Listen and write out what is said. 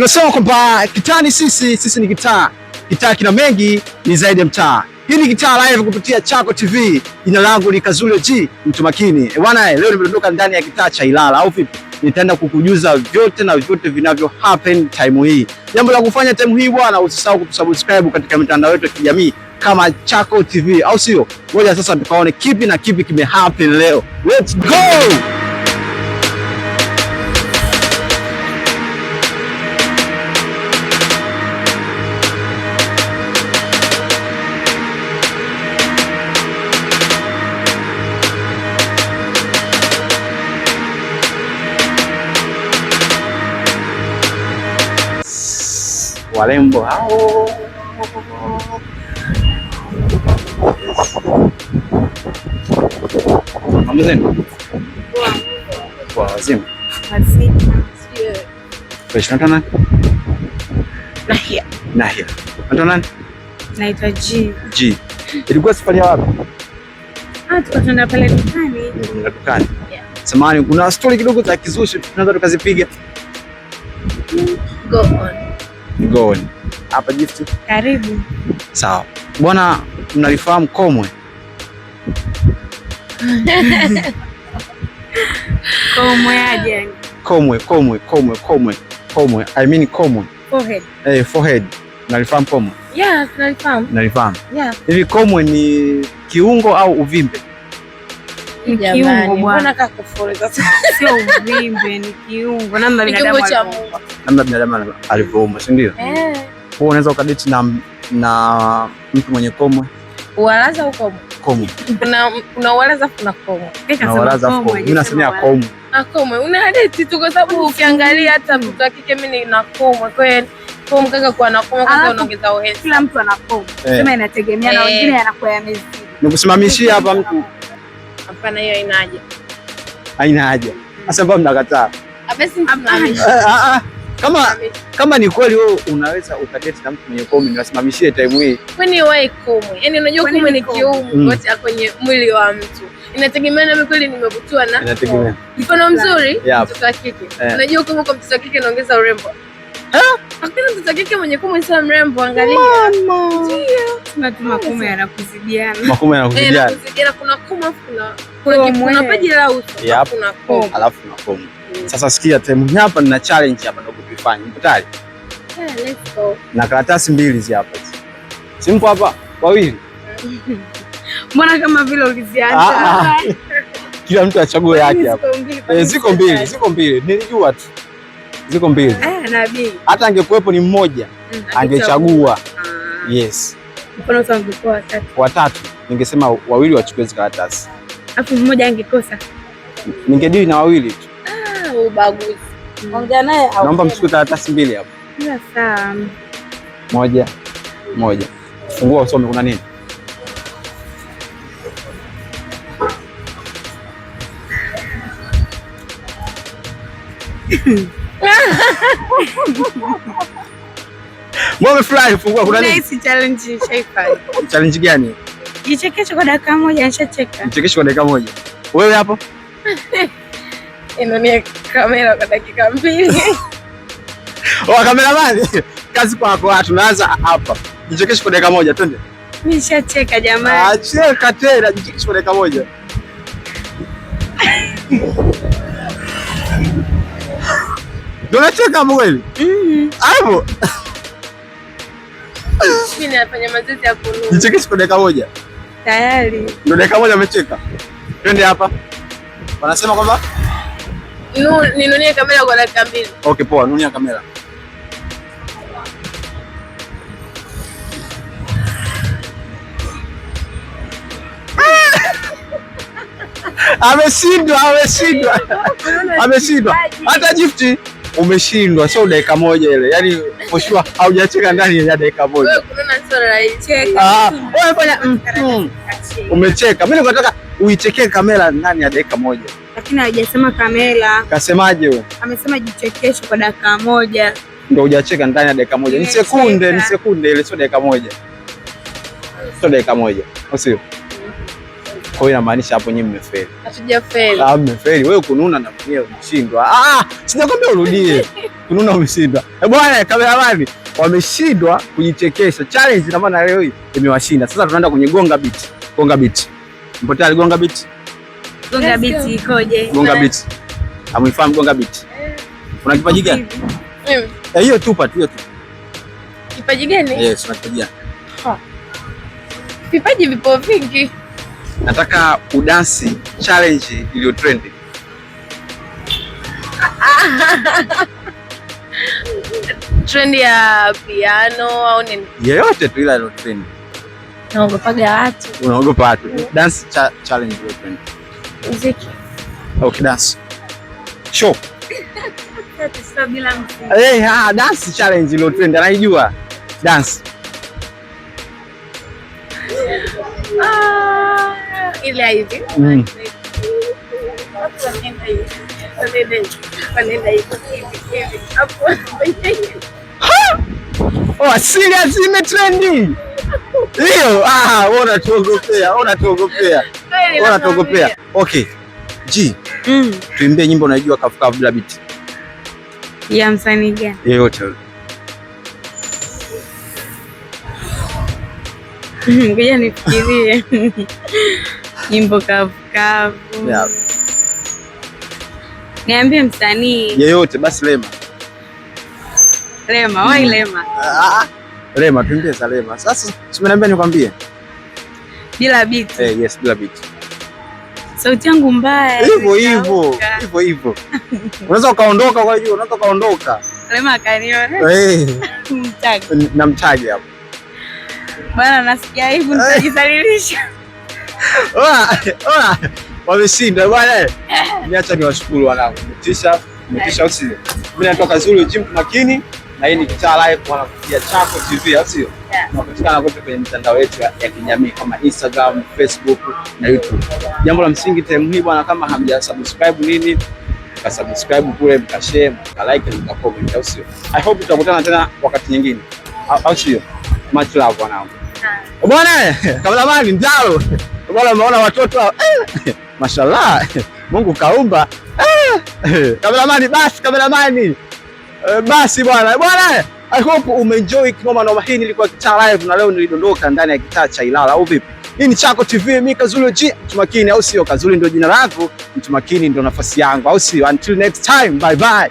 Tunasema kwamba kitani sisi ni kitaa. Kitaa kina mengi, ni zaidi ya mtaa. Hii ni Kitaa Live kupitia Chako TV. Jina langu ni Kazule G, mtu makini. Bwana, leo nimedondoka ndani ya kitaa cha Ilala au vipi? Nitaenda kukujuza vyote na vyote vinavyo happen time hii. Jambo la kufanya time hii bwana, usisahau kusubscribe katika mitandao yetu ya kijamii kama Chako TV, au sio? Ngoja sasa tukaone kipi na kipi kime happen leo. Let's go! Walembo hao mamzeni kwa wazima fresh. Natana Nahia Natana naitwa G. Ilikuwa safari ya wapi? Tukatana pale dukani. Dukani. Samahani, kuna story kidogo za kizushi tunaweza tukazipiga. Go on. Hapa Gift. Karibu. Sawa. Bwana, mnalifahamu Komwe? Komwe aje? Komwe. I mean Komwe. Forehead. Forehead. Mnalifahamu Komwe? Yeah, tunalifahamu. Mnalifahamu? Yeah. Hivi Komwe ni kiungo au uvimbe? Kiungo bwana, sio uvimbe, ni kiungo. Namna binadamu alivyoumbwa, si ndio? Kwa unaweza ukadate na mtu mwenye Komwe. Uwalaza huko Komwe. Kuna uwalaza kuna Komwe. Mimi nasemea Komwe. Komwe. Una date tu kwa sababu ukiangalia hata mtu wa kike mimi na Komwe. Kwa hiyo Komwe kaka kwa na Komwe kaka unaongeza uhesi. Kila mtu ana Komwe. Sema inategemea na wengine yanakuwa yamezidi. Nikusimamishia hapa mtu. Hapana, hiyo haina haja. Sasa mbona mnakataa? Kama ni kweli wewe unaweza ukadate na mtu mwenye Komwe, niwasimamishie time hii. Kwani wewe Komwe? Yaani unajua Komwe ni kiungo kwenye mwili wa mtu. Inategemea na mimi kweli nimevutiwa na. Inategemea. Mfano mzuri, mtoto wa kike. Unajua Komwe kwa mtoto wa kike inaongeza urembo. Hakuna mtoto wa kike mwenye Komwe sio mrembo, angalia. Ndio. Tunatuma Komwe yanakuzidiana. Makomwe yanakuzidiana. Kuna Komwe, kuna paji la uso, kuna Komwe. Alafu na Komwe. Sasa sikia, time hapa nina challenge hapa ndio kuifanya. Mpo tayari? Let's go. Na karatasi mbili hizi hapa. Simpo hapa wawili. Mbona kama vile ulizianza? Kila mtu achague yake hapa. Ziko mbili. Nilijua tu. Ziko mbili. Nabii. Hata angekuepo ni mmoja, angechagua. Yes. Mfano sasa ungekuwa watatu, ningesema wawili wachukue hizo karatasi. Alafu mmoja angekosa. Ningedili na wawili tu. Ubaguzi. Ongea naye au. Naomba mchukue karatasi mbili hapo. Sawa. Moja. Fungua usome kuna nini? Mbona fly fungua kuna nini? Nice challenge shaifai. Challenge gani? Jichekeshe kwa dakika moja, nishacheka. Jichekeshe kwa dakika moja. Wewe hapo? Inaonia kamera kwa dakika 2. Kameramani. Kazi kwako, tunaanza hapa. Jichekeshe kwa dakika moja, twende. Nishacheka jamani. Cheka tena, jichekeshe kwa dakika moja. Ndio nacheka mweli. Hapo. Mimi nafanya mazoezi ya kunuka. Jichekeshe kwa dakika moja. Tayari. Ndio dakika moja umecheka. Twende hapa. Wanasema kwamba ninunie kamera kwa dakika 2. Okay, poa, nunia kamera. Ameshindwa. Hata Gift umeshindwa, sio dakika moja ile. Yaani for sure haujacheka ndani ya dakika moja. Wewe kuna sura cheka. Wewe fanya umecheka. Mimi nataka uichekee kamera ndani ya dakika moja. Lakini hajasema kamera. Kasemaje wewe? Amesema jichekeshe kwa dakika moja. Ndio hujacheka ndani ya dakika moja. Ni sekunde ile, sio dakika moja. Sio dakika moja. Sio. Kwa hiyo inamaanisha hapo nyinyi mmefeli. Hatujafeli. Mmefeli. Wewe kununa na mwenyewe umeshindwa. Sijakwambia urudie. Kununa umeshindwa. Bwana kameramani wameshindwa kujichekesha. Challenge ina maana leo hii imewashinda. Sasa tunaenda kwenye gonga beat. Gonga beat. Mpo tayari gonga beat? Gonga beat ikoje? Gonga beat. Hamwifahamu gonga beat? Una kipaji gani? Hiyo tupa tu, hiyo tu. Kipaji gani? Yes, una kipaji gani? Vipaji vipo vingi. Nataka udansi challenge iliyo trend. Trend ya piano au nini? Yeyote tu ila iliyo trend. Naogopaga watu. Unaogopa watu? Dance challenge iliyo trend. Muziki. Okay, dance. Show. Sasa bila muziki. Dance challenge iliyo trend anaijua. Dance. Ile hivi. Serious imetrendi. Hiyo unatuogopea. Okay. G. Tuimbie nyimbo unajua kafukavu bila beat. Ya msanii gani? Yeyote. Ngoja nifikirie. Nyimbo kavu. Yeah. Niambie msanii. Yeyote basi Lema. Wai Lema. Lema tuimbie za Lema. Sasa simeniambia nikwambie. Bila beat. Yes, bila beat. Sauti yangu mbaya. Hivyo. Unaweza ukaondoka kwa hiyo, Lema kaniona. Namtagi hapo. Bwana nasikia hivi nitajisalilisha. Wameshinda bwana. Niacha niwashukuru wanangu. Motisha usio. Mimi natoka Zulu Gym Makini na hii ni Kitaa Live wanakuja Chako TV au sio? Tunapatikana kote kwenye mitandao yetu ya kijamii kama Instagram, Facebook na YouTube. Jambo la msingi time hii bwana, kama hamjasubscribe nini, mkasubscribe kule, mkashare, mkalike, mkacomment au sio? I hope tutakutana tena wakati nyingine. Au sio? Much love wanangu. Bwana, kameramani Ndalo. Bwana umeona watoto mashallah. Mungu kaumba. Kameramani basi bwana. I hope umeenjoy kinoma noma. Hii nilikuwa Kitaa Live na leo nilidondoka ndani ya kitaa cha Ilala au vipi? Hii ni Chako TV, mimi Kazulu G, mtu makini au sio? Kazulu ndio jina langu, mtu makini ndio nafasi yangu au sio? Until next time, bye bye.